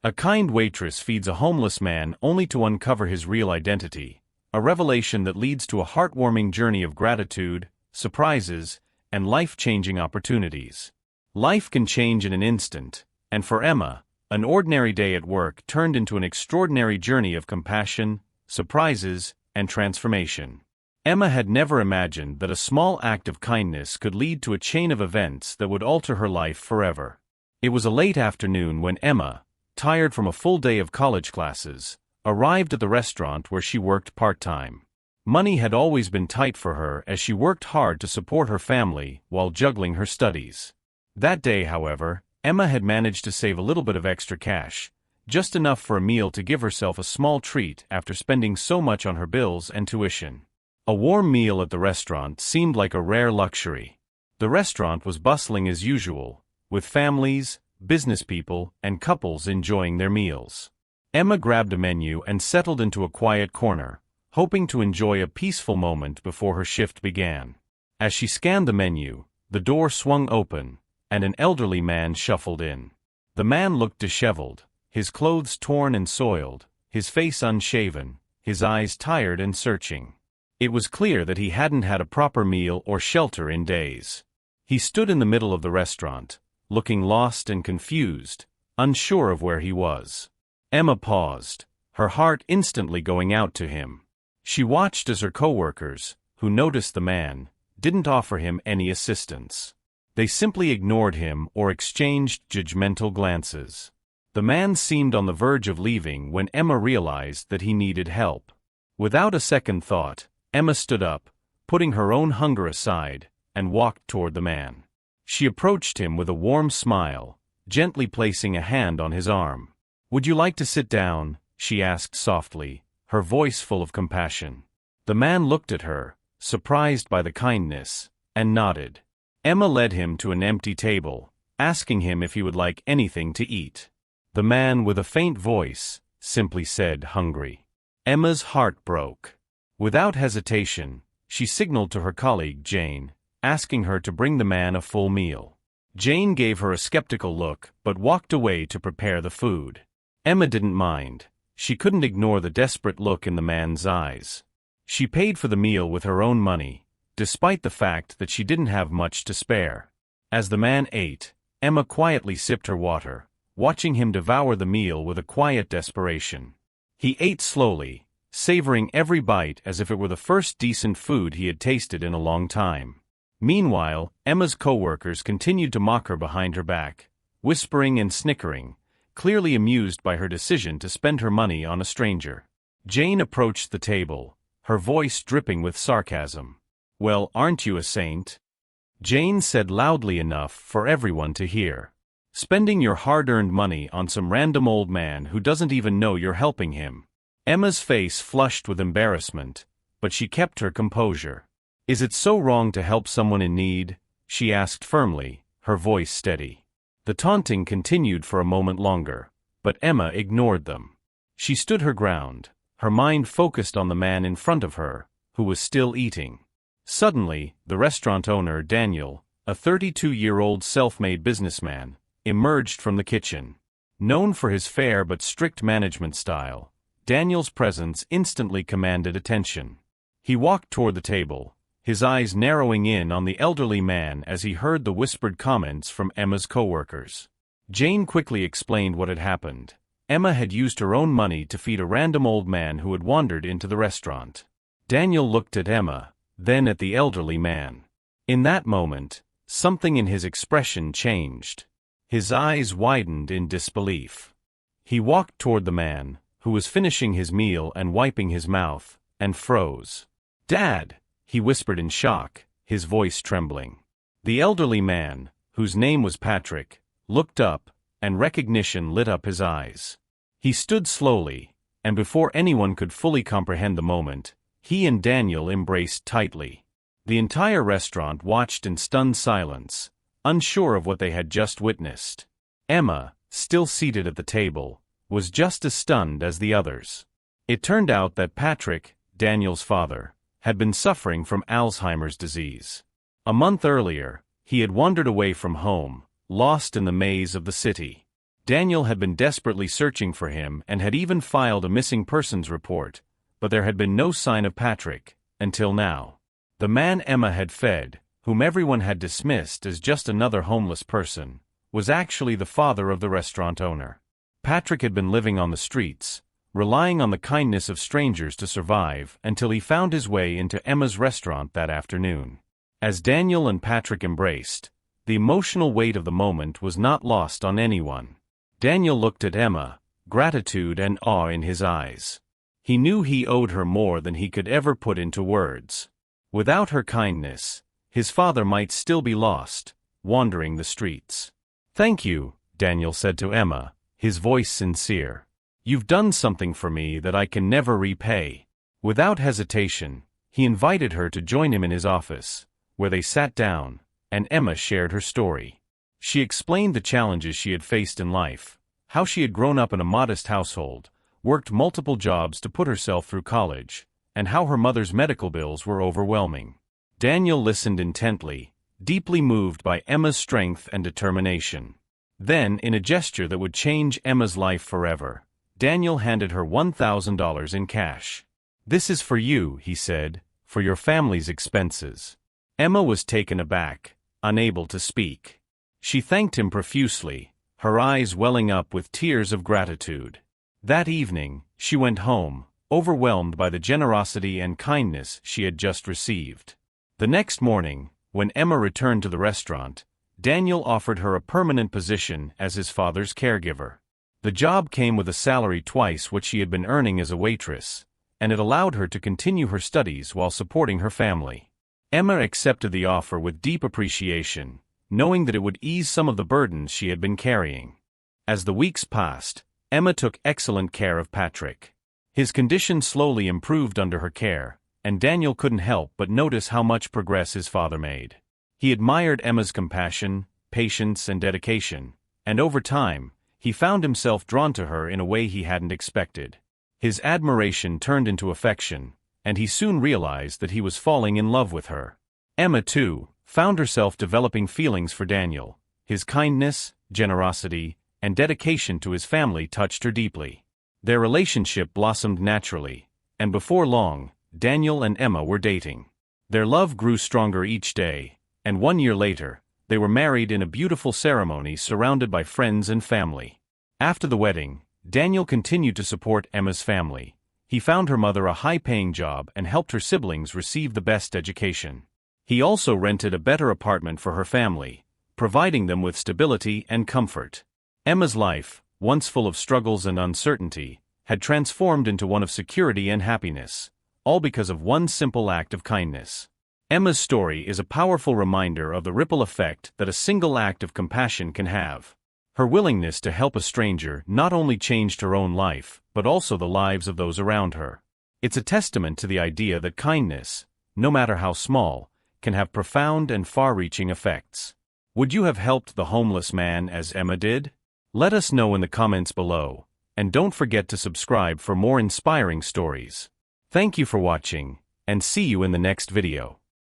A kind waitress feeds a homeless man only to uncover his real identity, a revelation that leads to a heartwarming journey of gratitude, surprises, and life-changing opportunities. Life can change in an instant, and for Emma, an ordinary day at work turned into an extraordinary journey of compassion, surprises, and transformation. Emma had never imagined that a small act of kindness could lead to a chain of events that would alter her life forever. It was a late afternoon when Emma, tired from a full day of college classes, arrived at the restaurant where she worked part-time. Money had always been tight for her as she worked hard to support her family while juggling her studies. That day, however, Emma had managed to save a little bit of extra cash, just enough for a meal to give herself a small treat after spending so much on her bills and tuition. A warm meal at the restaurant seemed like a rare luxury. The restaurant was bustling as usual, with families, business people, and couples enjoying their meals. Emma grabbed a menu and settled into a quiet corner, hoping to enjoy a peaceful moment before her shift began. As she scanned the menu, the door swung open, and an elderly man shuffled in. The man looked disheveled, his clothes torn and soiled, his face unshaven, his eyes tired and searching. It was clear that he hadn't had a proper meal or shelter in days. He stood in the middle of the restaurant, looking lost and confused, unsure of where he was. Emma paused, her heart instantly going out to him. She watched as her coworkers, who noticed the man, didn't offer him any assistance. They simply ignored him or exchanged judgmental glances. The man seemed on the verge of leaving when Emma realized that he needed help. Without a second thought, Emma stood up, putting her own hunger aside, and walked toward the man. She approached him with a warm smile, gently placing a hand on his arm. "Would you like to sit down?" she asked softly, her voice full of compassion. The man looked at her, surprised by the kindness, and nodded. Emma led him to an empty table, asking him if he would like anything to eat. The man, with a faint voice, simply said, "Hungry." Emma's heart broke. Without hesitation, she signaled to her colleague, Jane, asking her to bring the man a full meal. Jane gave her a skeptical look but walked away to prepare the food. Emma didn't mind. She couldn't ignore the desperate look in the man's eyes. She paid for the meal with her own money, despite the fact that she didn't have much to spare. As the man ate, Emma quietly sipped her water, watching him devour the meal with a quiet desperation. He ate slowly, savoring every bite as if it were the first decent food he had tasted in a long time. Meanwhile, Emma's coworkers continued to mock her behind her back, whispering and snickering, clearly amused by her decision to spend her money on a stranger. Jane approached the table, her voice dripping with sarcasm. "Well, aren't you a saint?" Jane said loudly enough for everyone to hear. "Spending your hard-earned money on some random old man who doesn't even know you're helping him." Emma's face flushed with embarrassment, but she kept her composure. "Is it so wrong to help someone in need?" she asked firmly, her voice steady. The taunting continued for a moment longer, but Emma ignored them. She stood her ground, her mind focused on the man in front of her, who was still eating. Suddenly, the restaurant owner, Daniel, a 32-year-old self-made businessman, emerged from the kitchen. Known for his fair but strict management style, Daniel's presence instantly commanded attention. He walked toward the table, his eyes narrowing in on the elderly man as he heard the whispered comments from Emma's coworkers. Jane quickly explained what had happened. Emma had used her own money to feed a random old man who had wandered into the restaurant. Daniel looked at Emma, then at the elderly man. In that moment, something in his expression changed. His eyes widened in disbelief. He walked toward the man, who was finishing his meal and wiping his mouth, and froze. "Dad!" he whispered in shock, his voice trembling. The elderly man, whose name was Patrick, looked up, and recognition lit up his eyes. He stood slowly, and before anyone could fully comprehend the moment, he and Daniel embraced tightly. The entire restaurant watched in stunned silence, unsure of what they had just witnessed. Emma, still seated at the table, was just as stunned as the others. It turned out that Patrick, Daniel's father, had been suffering from Alzheimer's disease. A month earlier, he had wandered away from home, lost in the maze of the city. Daniel had been desperately searching for him and had even filed a missing persons report, but there had been no sign of Patrick, until now. The man Emma had fed, whom everyone had dismissed as just another homeless person, was actually the father of the restaurant owner. Patrick had been living on the streets, relying on the kindness of strangers to survive until he found his way into Emma's restaurant that afternoon. As Daniel and Patrick embraced, the emotional weight of the moment was not lost on anyone. Daniel looked at Emma, gratitude and awe in his eyes. He knew he owed her more than he could ever put into words. Without her kindness, his father might still be lost, wandering the streets. "Thank you," Daniel said to Emma, his voice sincere. "You've done something for me that I can never repay." Without hesitation, he invited her to join him in his office, where they sat down, and Emma shared her story. She explained the challenges she had faced in life, how she had grown up in a modest household, worked multiple jobs to put herself through college, and how her mother's medical bills were overwhelming. Daniel listened intently, deeply moved by Emma's strength and determination. Then, in a gesture that would change Emma's life forever, Daniel handed her $1,000 in cash. "This is for you," he said, "for your family's expenses." Emma was taken aback, unable to speak. She thanked him profusely, her eyes welling up with tears of gratitude. That evening, she went home, overwhelmed by the generosity and kindness she had just received. The next morning, when Emma returned to the restaurant, Daniel offered her a permanent position as his father's caregiver. The job came with a salary twice what she had been earning as a waitress, and it allowed her to continue her studies while supporting her family. Emma accepted the offer with deep appreciation, knowing that it would ease some of the burdens she had been carrying. As the weeks passed, Emma took excellent care of Patrick. His condition slowly improved under her care, and Daniel couldn't help but notice how much progress his father made. He admired Emma's compassion, patience, and dedication, and over time, he found himself drawn to her in a way he hadn't expected. His admiration turned into affection, and he soon realized that he was falling in love with her. Emma, too, found herself developing feelings for Daniel. His kindness, generosity, and dedication to his family touched her deeply. Their relationship blossomed naturally, and before long, Daniel and Emma were dating. Their love grew stronger each day, and 1 year later, they were married in a beautiful ceremony surrounded by friends and family. After the wedding, Daniel continued to support Emma's family. He found her mother a high-paying job and helped her siblings receive the best education. He also rented a better apartment for her family, providing them with stability and comfort. Emma's life, once full of struggles and uncertainty, had transformed into one of security and happiness, all because of one simple act of kindness. Emma's story is a powerful reminder of the ripple effect that a single act of compassion can have. Her willingness to help a stranger not only changed her own life, but also the lives of those around her. It's a testament to the idea that kindness, no matter how small, can have profound and far-reaching effects. Would you have helped the homeless man as Emma did? Let us know in the comments below, and don't forget to subscribe for more inspiring stories. Thank you for watching, and see you in the next video.